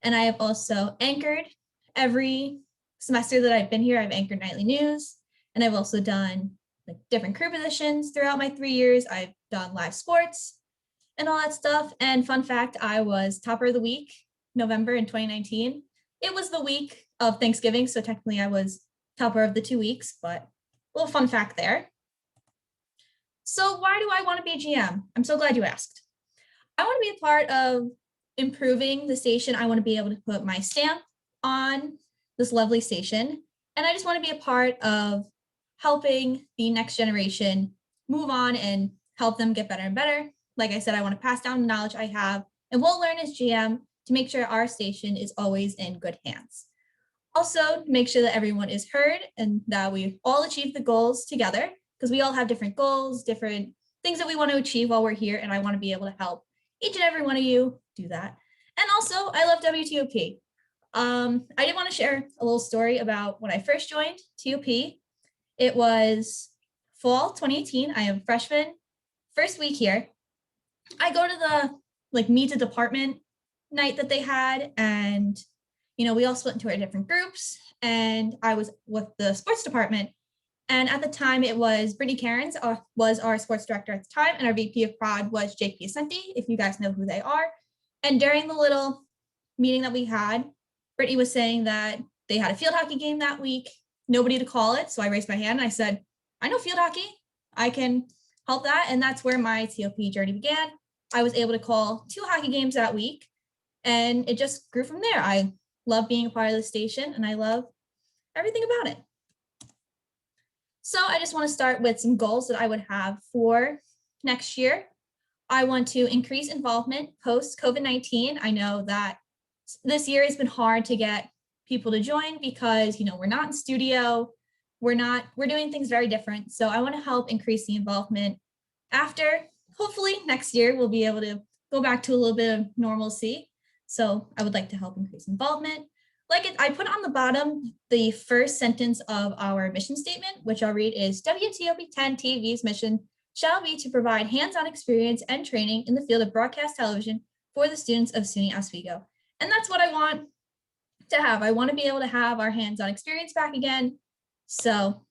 And I have also anchored every semester that I've been here. I've anchored nightly news, and I've also done like different crew positions throughout my 3 years. I've done live sports and all that stuff. And fun fact, I was topper of the week, November in 2019. It was the week of Thanksgiving, so technically I was topper of the 2 weeks, but a little fun fact there. So why do I want to be a GM? I'm so glad you asked. I want to be a part of improving the station. I want to be able to put my stamp on this lovely station. And I just want to be a part of helping the next generation move on and help them get better and better. Like I said, I want to pass down the knowledge I have and will learn as GM to make sure our station is always in good hands. Also, make sure that everyone is heard and that we all achieve the goals together, because we all have different goals, different things that we want to achieve while we're here. And I want to be able to help each and every one of you do that. And also, I love WTOP. I did want to share a little story about when I first joined TOP. It was fall 2018. I am a freshman, first week here. I go to the meet the department night that they had, and we all split into our different groups, and I was with the sports department. And at the time, it was Brittany Cairns was our sports director at the time, and our VP of prod was Jake Piacenti, if you guys know who they are. And during the little meeting that we had, Brittany was saying that they had a field hockey game that week, nobody to call it. So I raised my hand and I said, I know field hockey, I can help that. And that's where my TOP journey began. I was able to call 2 hockey games that week, and it just grew from there. I love being a part of the station, and I love everything about it. So I just want to start with some goals that I would have for next year. I want to increase involvement post COVID-19. I know that this year has been hard to get people to join because, we're not in studio. We're doing things very different. So I want to help increase the involvement. After, hopefully next year, we'll be able to go back to a little bit of normalcy. So I would like to help increase involvement. I put on the bottom the first sentence of our mission statement, which I'll read is WTOP10 TV's mission shall be to provide hands-on experience and training in the field of broadcast television for the students of SUNY Oswego. And that's what I want to have. I want to be able to have our hands-on experience back again. So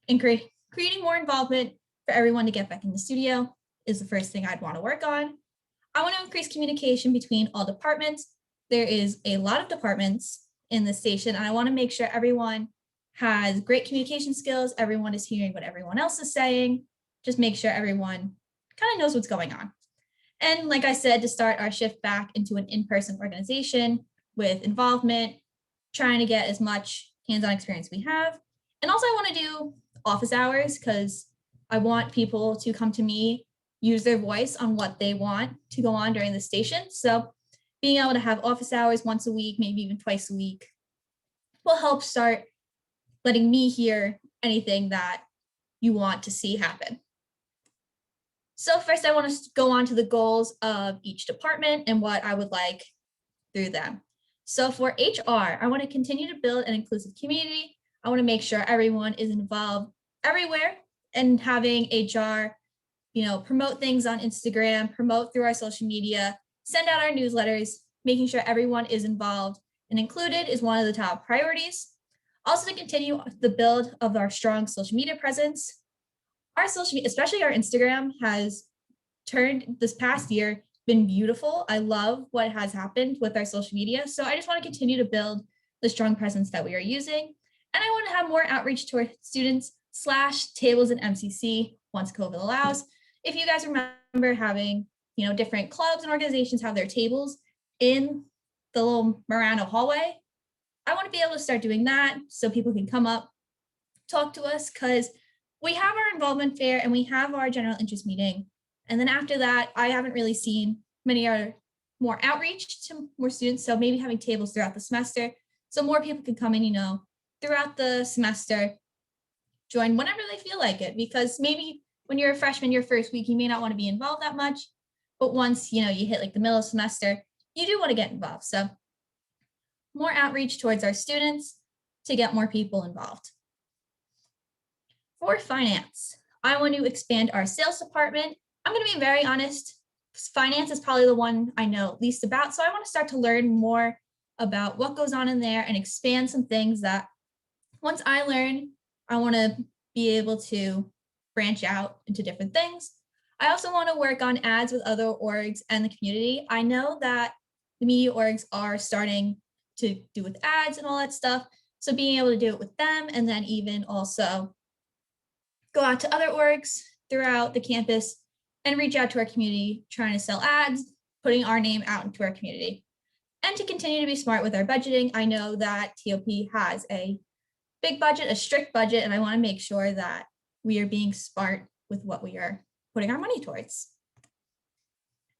creating more involvement for everyone to get back in the studio is the first thing I'd want to work on. I want to increase communication between all departments. There is a lot of departments in the station, and I want to make sure everyone has great communication skills. Everyone is hearing what everyone else is saying. Just make sure everyone kind of knows what's going on. And like I said, to start our shift back into an in-person organization with involvement, trying to get as much hands-on experience we have. And also I want to do office hours because I want people to come to me, use their voice on what they want to go on during the station. So being able to have office hours once a week, maybe even twice a week, will help start letting me hear anything that you want to see happen. So first, I want to go on to the goals of each department and what I would like through them. So for HR, I want to continue to build an inclusive community. I want to make sure everyone is involved everywhere, and having HR, promote things on Instagram, promote through our social media, send out our newsletters, making sure everyone is involved and included is one of the top priorities. Also, to continue the build of our strong social media presence. Our social media, especially our Instagram, has turned this past year, been beautiful. I love what has happened with our social media. So I just want to continue to build the strong presence that we are using. And I want to have more outreach to our students / tables and MCC once COVID allows. If you guys remember having, different clubs and organizations have their tables in the little Murano hallway, I want to be able to start doing that so people can come up, talk to us, because we have our involvement fair and we have our general interest meeting. And then after that, I haven't really seen many other more outreach to more students. So maybe having tables throughout the semester so more people can come in, throughout the semester, join whenever they feel like it. Because maybe when you're a freshman, your first week, you may not want to be involved that much. But once, you hit the middle of the semester, you do want to get involved. So more outreach towards our students to get more people involved. For finance, I want to expand our sales department. I'm going to be very honest. Finance is probably the one I know least about. So I want to start to learn more about what goes on in there and expand some things that once I learn, I want to be able to branch out into different things. I also want to work on ads with other orgs and the community. I know that the media orgs are starting to do with ads and all that stuff. So being able to do it with them, and then even also go out to other orgs throughout the campus and reach out to our community, trying to sell ads, putting our name out into our community. And to continue to be smart with our budgeting, I know that TOP has a big budget, a strict budget, and I want to make sure that we are being smart with what we are putting our money towards.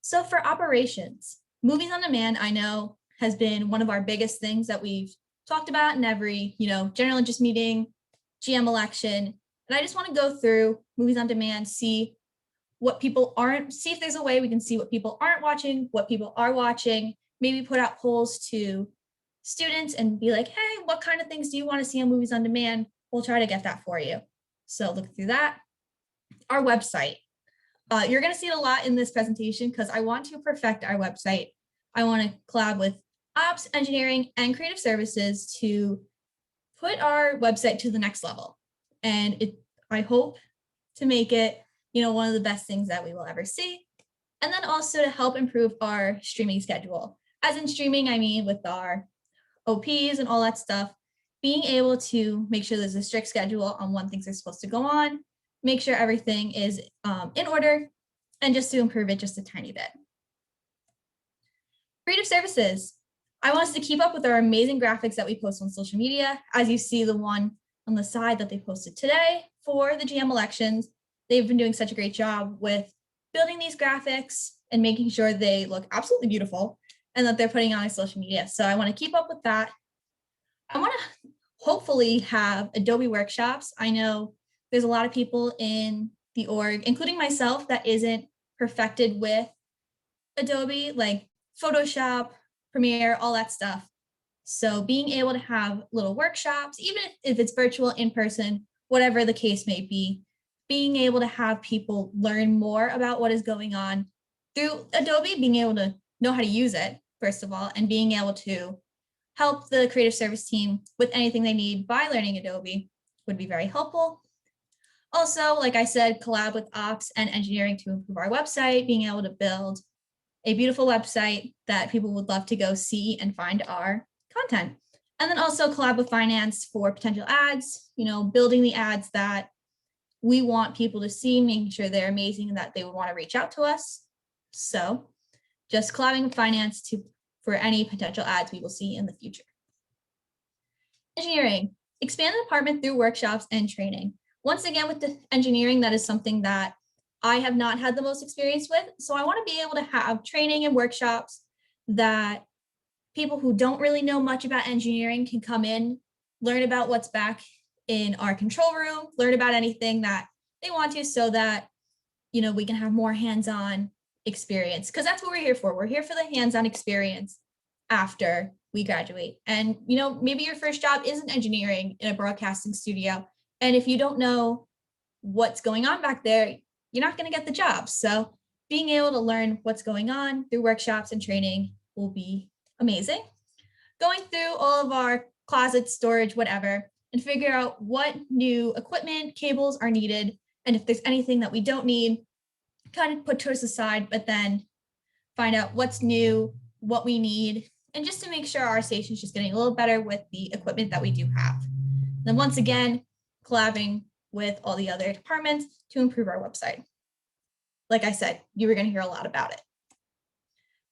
So for operations, movies on demand, I know has been one of our biggest things that we've talked about in every, general interest meeting, GM election. And I just want to go through movies on demand, see if there's a way we can see what people aren't watching, what people are watching, maybe put out polls to students and be like, hey, what kind of things do you want to see on movies on demand? We'll try to get that for you. So look through that. Our website. You're going to see it a lot in this presentation because I want to perfect our website. I want to collab with ops, engineering, and creative services to put our website to the next level. And I hope to make it, one of the best things that we will ever see. And then also to help improve our streaming schedule. As in streaming, I mean with our OPs and all that stuff, being able to make sure there's a strict schedule on when things are supposed to go on, make sure everything is in order, and just to improve it just a tiny bit. Creative services. I want us to keep up with our amazing graphics that we post on social media. As you see the one on the side that they posted today for the GM elections, they've been doing such a great job with building these graphics and making sure they look absolutely beautiful and that they're putting on our social media. So I want to keep up with that. I want to hopefully have Adobe workshops. I know there's a lot of people in the org, including myself, that isn't perfected with Adobe, like Photoshop, Premiere, all that stuff. So being able to have little workshops, even if it's virtual, in person, whatever the case may be, being able to have people learn more about what is going on through Adobe, being able to know how to use it, first of all, and being able to help the creative service team with anything they need by learning Adobe would be very helpful. Also, like I said, collab with ops and engineering to improve our website, being able to build a beautiful website that people would love to go see and find our content. And then also collab with finance for potential ads, building the ads that we want people to see, making sure they're amazing and that they would want to reach out to us. So just collabing with finance for any potential ads we will see in the future. Engineering, expand the department through workshops and training. Once again, with the engineering, that is something that I have not had the most experience with. So I want to be able to have training and workshops that people who don't really know much about engineering can come in, learn about what's back in our control room, learn about anything that they want to, so that, we can have more hands-on experience, because that's what we're here for. We're here for the hands-on experience after we graduate. And, maybe your first job isn't engineering in a broadcasting studio. And if you don't know what's going on back there, you're not going to get the job. So being able to learn what's going on through workshops and training will be amazing. Going through all of our closets, storage, whatever, and figure out what new equipment, cables are needed. And if there's anything that we don't need, kind of put to the side, but then find out what's new, what we need, and just to make sure our station is just getting a little better with the equipment that we do have. And then once again, collabing with all the other departments to improve our website. Like I said, you were going to hear a lot about it.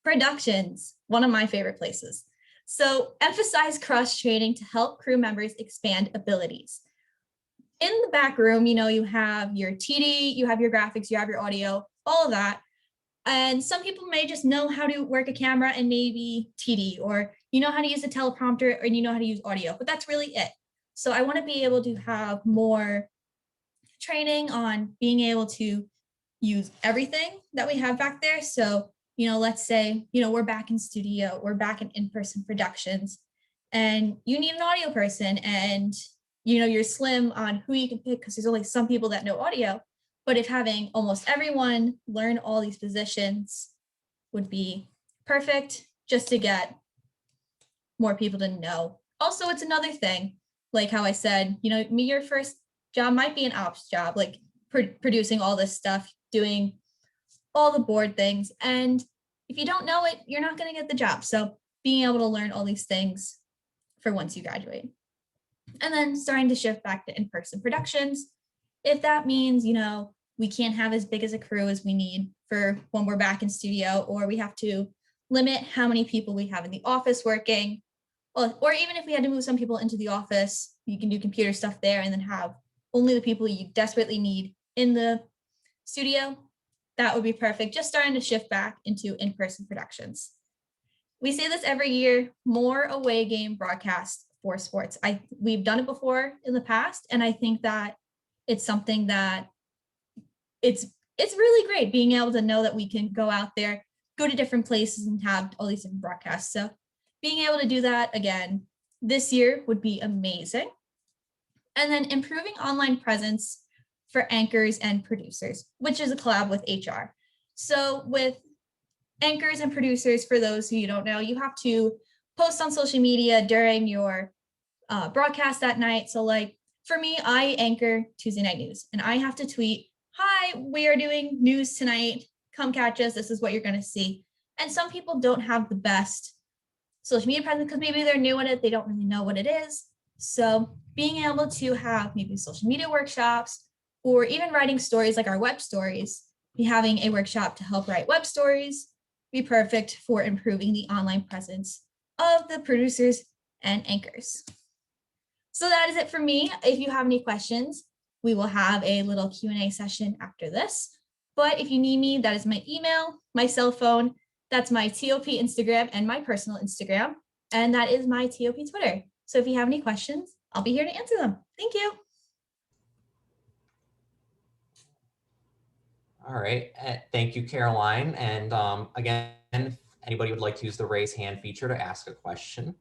Productions, one of my favorite places. So emphasize cross-training to help crew members expand abilities. In the back room, you have your TD, you have your graphics, you have your audio, all of that. And some people may just know how to work a camera and maybe TD, or how to use a teleprompter, or how to use audio, but that's really it. So I want to be able to have more training on being able to use everything that we have back there. So, let's say, we're back in studio, we're back in in-person productions, and you need an audio person, and, you're slim on who you can pick because there's only some people that know audio. But if having almost everyone learn all these positions would be perfect, just to get more people to know. Also, it's another thing, like how I said, your first job might be an ops job, like producing all this stuff, doing all the board things. And if you don't know it, you're not going to get the job. So being able to learn all these things for once you graduate. And then starting to shift back to in-person productions. If that means, we can't have as big as a crew as we need for when we're back in studio, or we have to limit how many people we have in the office working, or even if we had to move some people into the office, you can do computer stuff there and then have only the people you desperately need in the studio. That would be perfect. Just starting to shift back into in-person productions. We say this every year, more away game broadcasts for sports. We've done it before in the past, and I think that it's something that it's really great being able to know that we can go out there, go to different places and have all these different broadcasts. So being able to do that again this year would be amazing. And then improving online presence for anchors and producers, which is a collab with HR. So with anchors and producers, for those who you don't know, you have to post on social media during your broadcast that night. So like for me, I anchor Tuesday Night News and I have to tweet, "Hi, we are doing news tonight. Come catch us. This is what you're going to see." And some people don't have the best social media presence because maybe they're new at it. They don't really know what it is. So being able to have maybe social media workshops or even writing stories like our web stories, be having a workshop to help write web stories, be perfect for improving the online presence of the producers and anchors. So that is it for me. If you have any questions, we will have a little Q&A session after this. But if you need me, that is my email, my cell phone, that's my TOP Instagram and my personal Instagram, and that is my TOP Twitter. So if you have any questions, I'll be here to answer them. Thank you. All right, thank you, Caroline. And again, if anybody would like to use the raise hand feature to ask a question,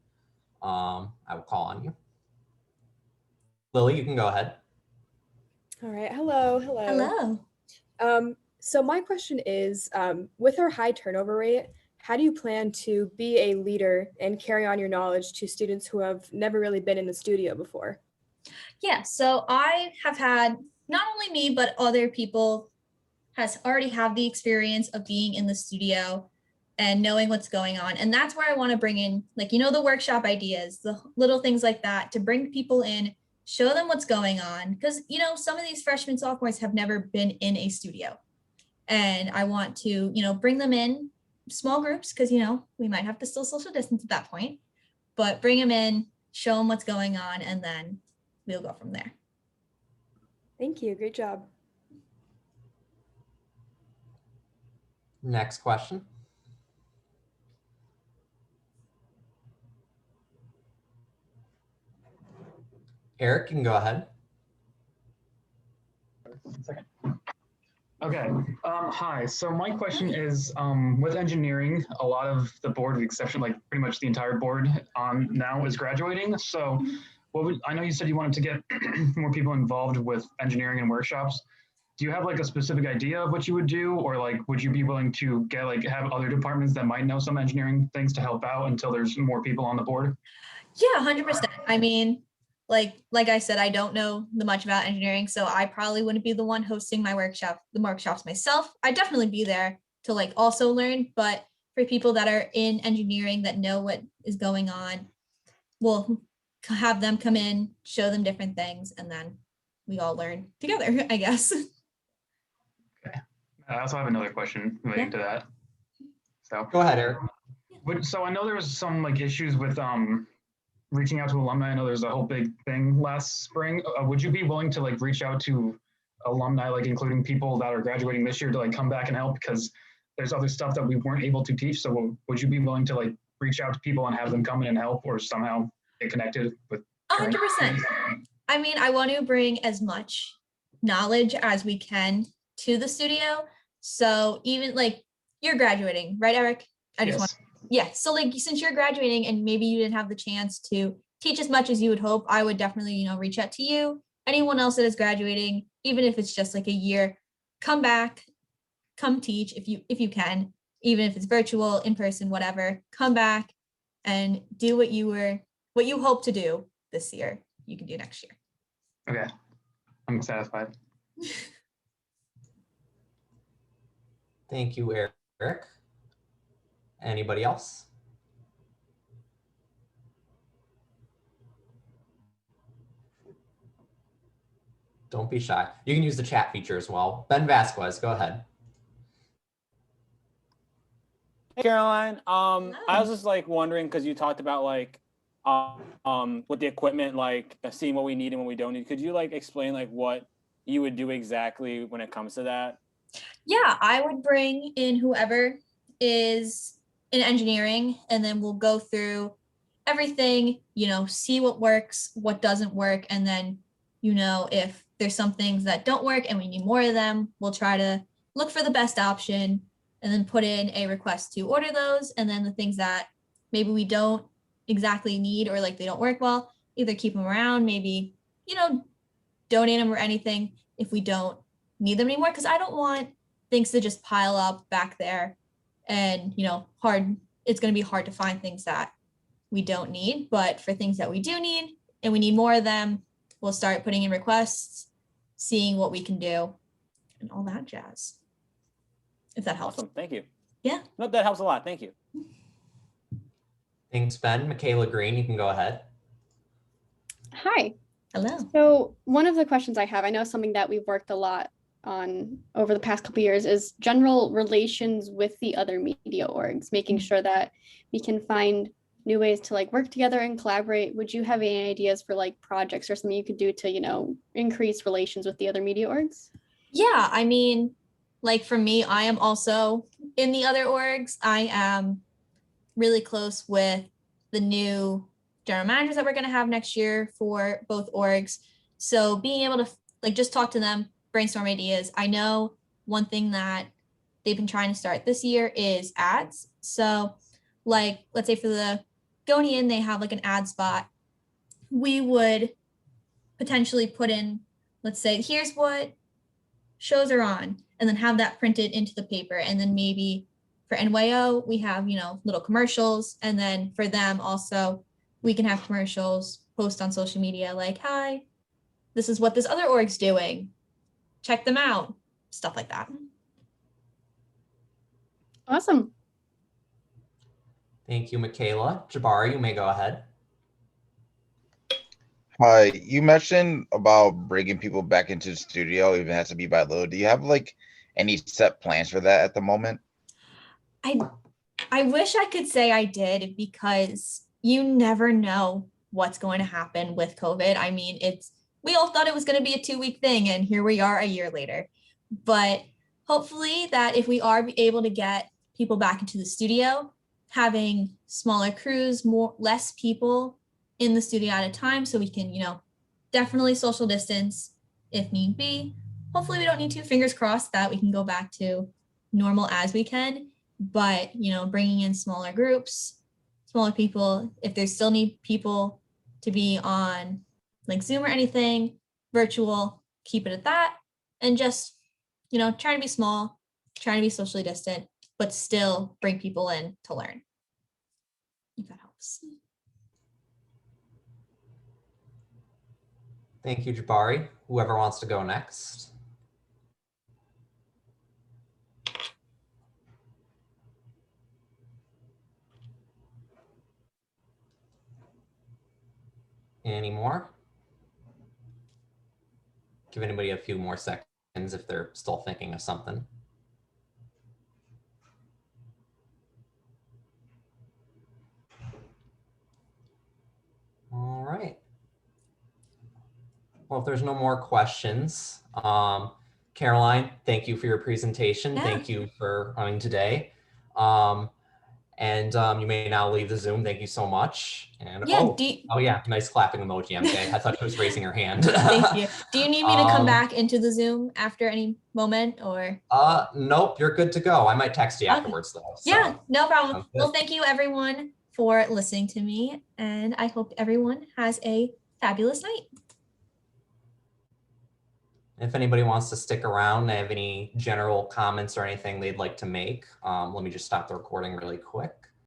I will call on you. Lily, you can go ahead. All right, hello. Hello. So my question is, with our high turnover rate, how do you plan to be a leader and carry on your knowledge to students who have never really been in the studio before? Yeah, so I have had, not only me, but other people has already have the experience of being in the studio and knowing what's going on. And that's where I want to bring in, like, the workshop ideas, the little things like that, to bring people in, show them what's going on. Because, some of these freshmen, sophomores have never been in a studio. And I want to, bring them in small groups because, we might have to still social distance at that point, but bring them in, show them what's going on, and then we'll go from there. Thank you. Great job. Next question. Eric, you can go ahead. Okay, hi. So my question is, with engineering, a lot of the board, with the exception, like pretty much the entire board now is graduating. So I know you said you wanted to get more people involved with engineering and workshops. Do you have like a specific idea of what you would do? Or like, would you be willing to have other departments that might know some engineering things to help out until there's more people on the board? Yeah, 100%. I mean, like I said, I don't know much about engineering, so I probably wouldn't be the one hosting the workshops myself. I'd definitely be there to like also learn, but for people that are in engineering that know what is going on, we'll have them come in, show them different things, and then we all learn together, I guess. Okay. I also have another question relating to that. So go ahead, Eric. So I know there was some like issues with reaching out to alumni. I know there's a whole big thing last spring. Would you be willing to like reach out to alumni, like including people that are graduating this year, to like come back and help? Because there's other stuff that we weren't able to teach. So would you be willing to like reach out to people and have them come in and help, or somehow get connected with? 100%. I mean, I want to bring as much knowledge as we can to the studio. So even like you're graduating, right, Eric? So like, since you're graduating and maybe you didn't have the chance to teach as much as you would hope, I would definitely, reach out to you. Anyone else that is graduating, even if it's just like a year, come back, come teach if you can, even if it's virtual, in person, whatever, come back, and do what you hope to do this year, you can do next year. Okay, I'm satisfied. Thank you, Eric. Anybody else? Don't be shy. You can use the chat feature as well. Ben Vasquez, go ahead. Hey, Caroline. I was just like wondering, because you talked about like with the equipment, like seeing what we need and what we don't need. Could you like explain like what you would do exactly when it comes to that? Yeah, I would bring in whoever is in engineering, and then we'll go through everything, see what works, what doesn't work, and then, if there's some things that don't work and we need more of them, we'll try to look for the best option and then put in a request to order those. And then the things that maybe we don't exactly need or like they don't work well, either keep them around, maybe, donate them or anything if we don't need them anymore. Because I don't want things to just pile up back there and, it's going to be hard to find things that we don't need. But for things that we do need and we need more of them, we'll start putting in requests, seeing what we can do and all that jazz. If that helps. Awesome. Thank you. Yeah. No, that helps a lot. Thank you. Thanks, Ben. Michaela Green, you can go ahead. Hi. Hello. So one of the questions I have, I know something that we've worked a lot on over the past couple of years is general relations with the other media orgs, making sure that we can find new ways to like work together and collaborate. Would you have any ideas for like projects or something you could do to, increase relations with the other media orgs? Yeah, I mean, like for me, I am also in the other orgs. I am really close with the new general managers that we're going to have next year for both orgs. So being able to like just talk to them, brainstorm ideas. I know one thing that they've been trying to start this year is ads. So like, let's say for the Gonian, they have like an ad spot. We would potentially put in, let's say, here's what shows are on, and then have that printed into the paper. And then maybe for NYO, we have, little commercials. And then for them also, we can have commercials post on social media like, hi, this is what this other org's doing. Check them out. Stuff like that. Awesome. Thank you, Michaela. Jabari, you may go ahead. Hi, you mentioned about bringing people back into the studio, even has to be by little. Do you have like any set plans for that at the moment? I wish I could say I did, because you never know what's going to happen with COVID. I mean, we all thought it was going to be a 2-week thing, and here we are a year later. But hopefully that if we are able to get people back into the studio, having smaller crews, less people in the studio at a time, so we can, definitely social distance if need be. Hopefully we don't need to. Fingers crossed that we can go back to normal as we can. But, bringing in smaller groups, smaller people, if there's still need people to be on like Zoom or anything, virtual, keep it at that. And just, try to be small, try to be socially distant, but still bring people in to learn. If that helps. Thank you, Jabari. Whoever wants to go next. Any more? Give anybody a few more seconds if they're still thinking of something. All right. Well, if there's no more questions, Caroline, thank you for your presentation. Yeah. Thank you for running today. And you may now leave the Zoom. Thank you so much. And Yeah, oh yeah, nice clapping emoji, MJ. I thought she was raising her hand. Thank you. Do you need me to come back into the Zoom after any moment, or? Nope, you're good to go. I might text you afterwards though. So. Yeah, no problem. Sounds good. Well, thank you everyone for listening to me, and I hope everyone has a fabulous night. If anybody wants to stick around, they have any general comments or anything they'd like to make, let me just stop the recording really quick.